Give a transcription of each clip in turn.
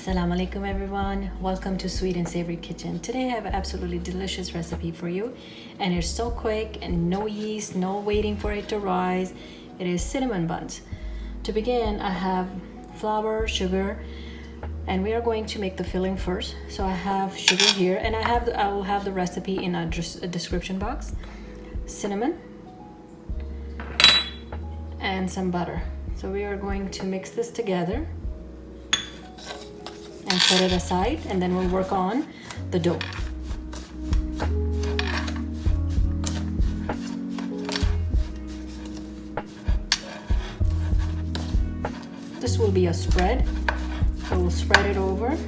Assalamu alaikum everyone. Welcome to Sweet and Savory Kitchen. Today I have an absolutely delicious recipe for you, and it's so quick and no yeast, no waiting for it to rise. It is cinnamon buns. To begin, I have flour, sugar, and we are going to make the filling first. So I have sugar here, and I will have the recipe in a description box. Cinnamon and some butter. So we are going to mix this together and set it aside, and then we'll work on the dough. This will be a spread, so we'll spread it over. And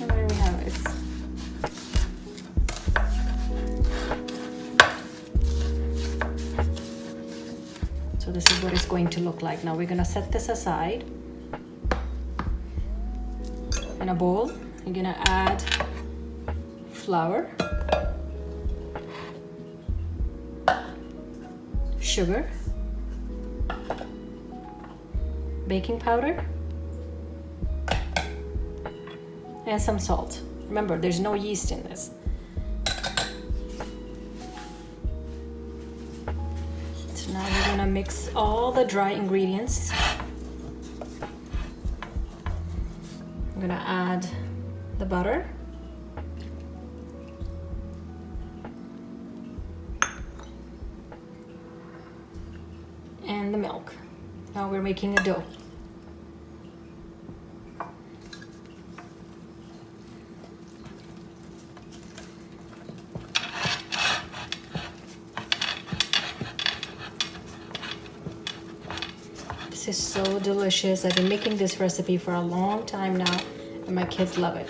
there we have it. So this is what it's going to look like. Now we're gonna set this aside. In a bowl, you're gonna add flour, sugar, baking powder, and some salt. Remember, there's no yeast in this. So now we're gonna mix all the dry ingredients. I'm gonna add the butter, and the milk. Now we're making a dough. This is so delicious. I've been making this recipe for a long time now, and my kids love it.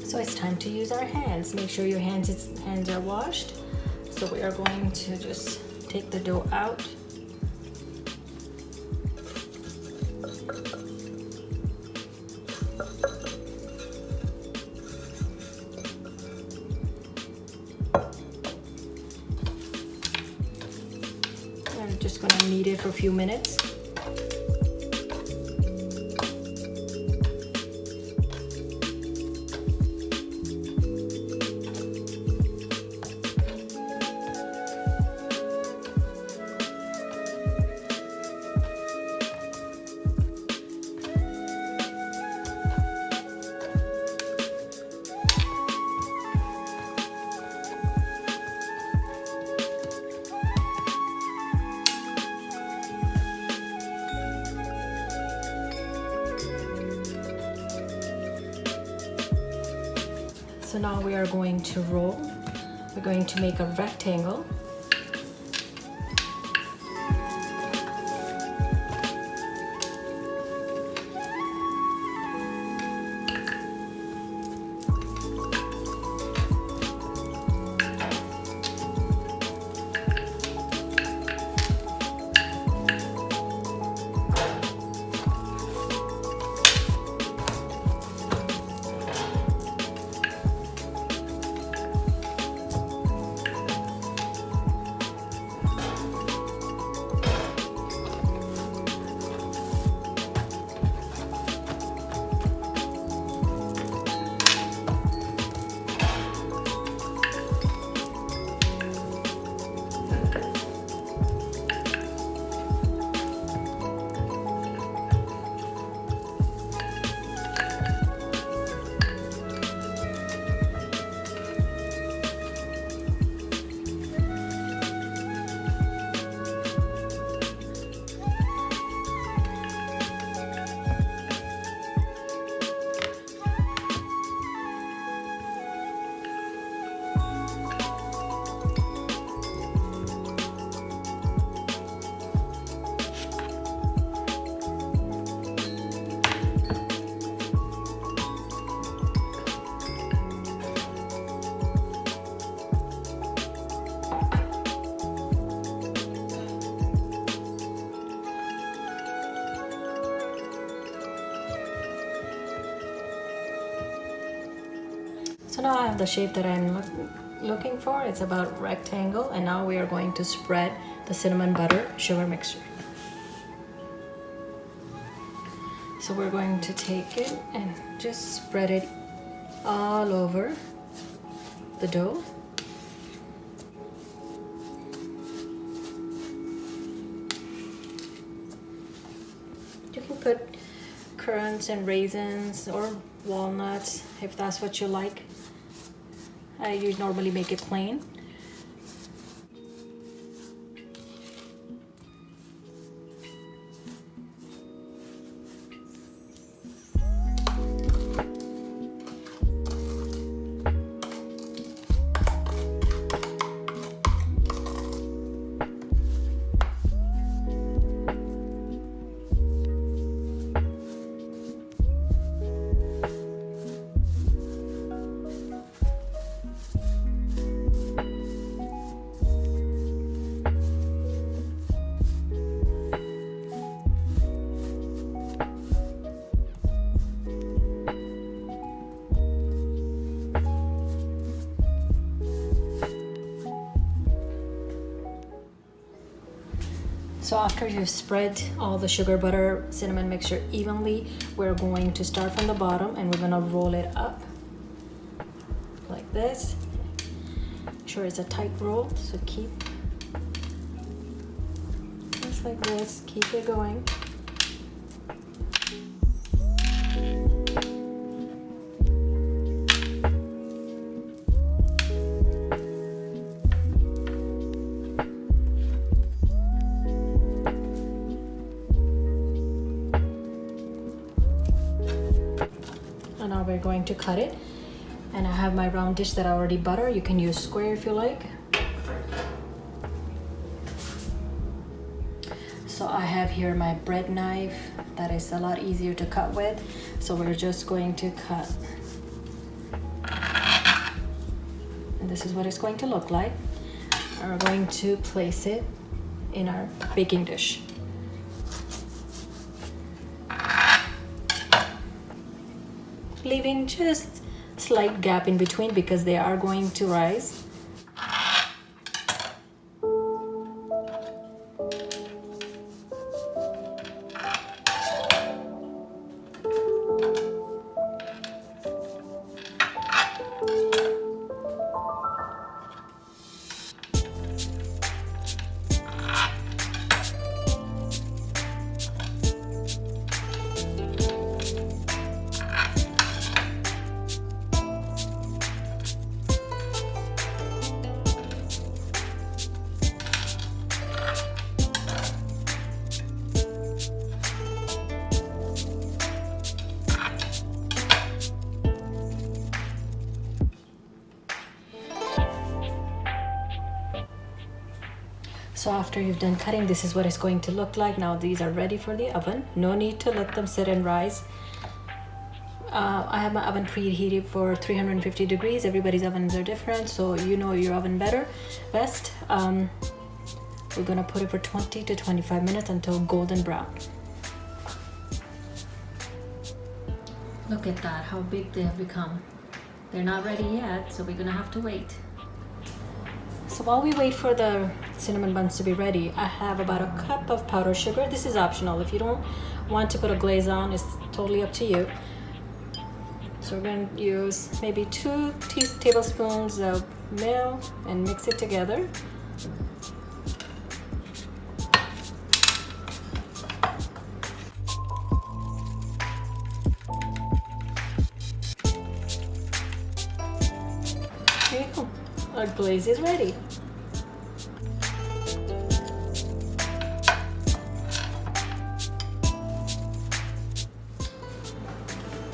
So it's time to use our hands. Make sure your hands are washed. So we are going to just take the dough out. I'm just going to knead it for a few minutes. So now we are going to roll. We're going to make a rectangle. So now I have the shape that I'm looking for. It's about rectangle, and now we are going to spread the cinnamon butter sugar mixture. So we're going to take it and just spread it all over the dough. You can put currants and raisins or walnuts if that's what you like. I normally make it plain. So after you've spread all the sugar butter cinnamon mixture evenly, we're going to start from the bottom and we're gonna roll it up like this. Make sure it's a tight roll, so keep just like this, keep it going. And now we're going to cut it, and I have my round dish that I already butter. You can use square if you like. So I have here my bread knife that is a lot easier to cut with, so we're just going to cut, and this is what it's going to look like. And we're going to place it in our baking dish. Leaving just slight gap in between because they are going to rise. So after you've done cutting, this is what it's going to look like. Now these are ready for the oven. No need to let them sit and rise. I have my oven preheated for 350 degrees. Everybody's ovens are different, so you know your oven best. We're gonna put it for 20 to 25 minutes until golden brown. Look at that, how big they have become. They're not ready yet, so we're gonna have to wait. So while we wait for the cinnamon buns to be ready, I have about a cup of powdered sugar. This is optional. If you don't want to put a glaze on, it's totally up to you. So we're going to use maybe 2 tablespoons of milk and mix it together. Here you go. Our glaze is ready.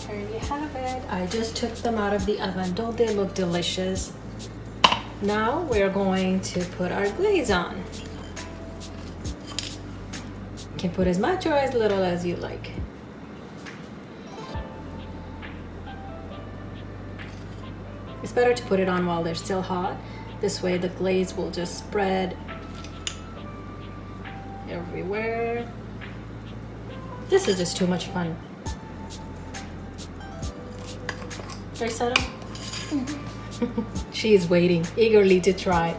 There you have it. I just took them out of the oven. Don't they look delicious? Now we're going to put our glaze on. You can put as much or as little as you like. It's better to put it on while they're still hot. This way the glaze will just spread everywhere. This is just too much fun. Ready, set up? She is waiting eagerly to try.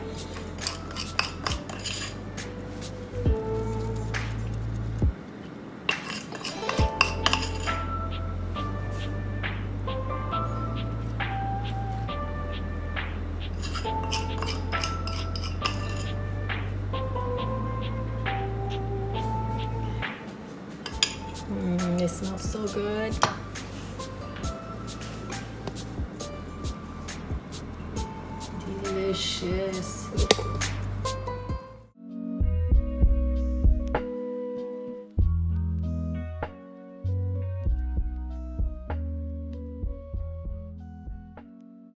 It smells so good. Delicious.